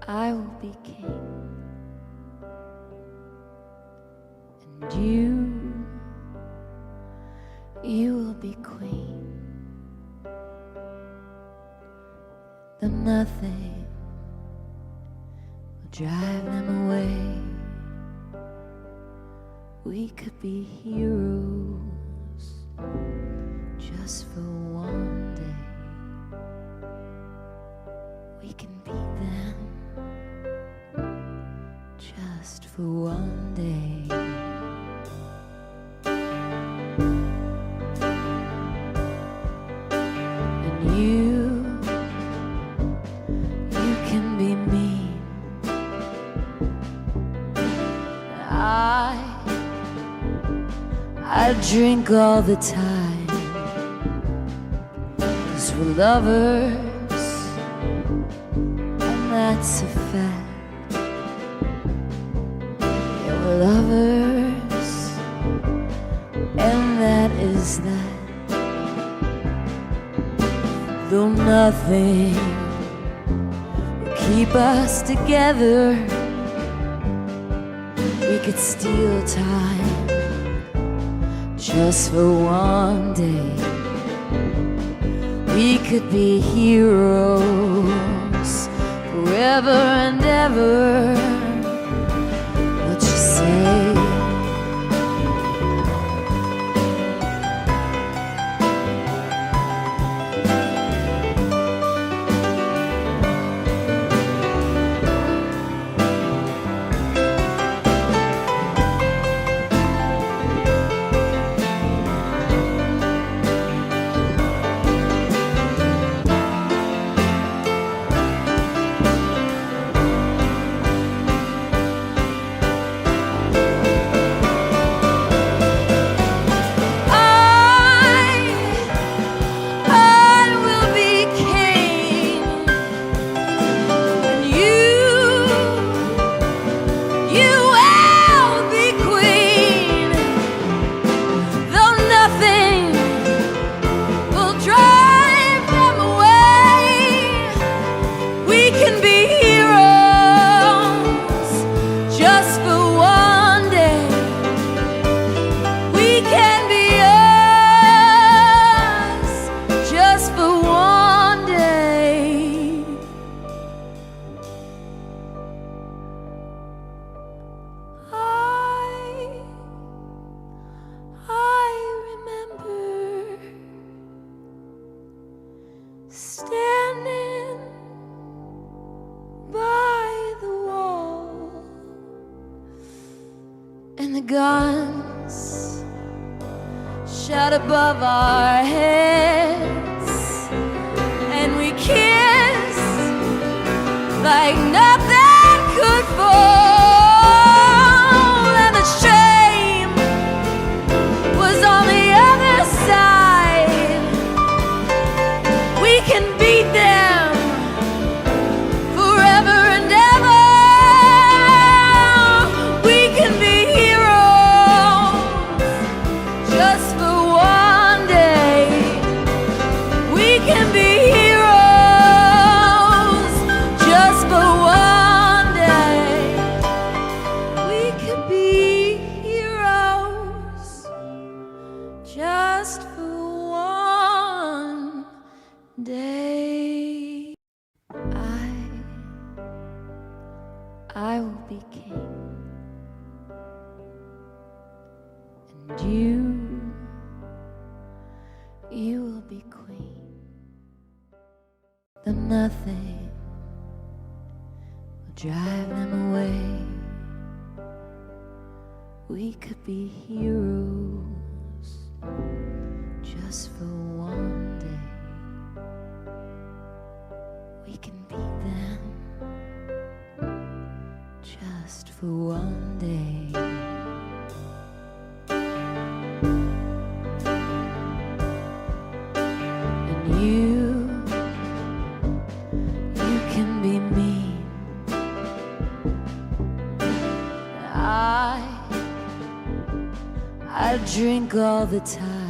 I will be king, and you will be queen. Though nothing will drive them away, we could be heroes just for one day. We can beat them just for one day. And you can be mean. I drink all the time, 'cause we're lovers, and that's a fact. Yeah, we're lovers, and that is that. Though nothing will keep us together, we could steal time just for one day. We could be heroes forever and ever. What you say? Standing by the wall, and the guns shot above our heads, and we kissed like nothing could fall, and the shame was on the other side. We can beat them forever and ever. We can be heroes just for one day. We can be heroes just for one day. We could be heroes just for one day. I will be king, and you will be queen. Though nothing will drive them away, we could be heroes just for one day. We can beat them just for one day. And you can be mean. I drink all the time,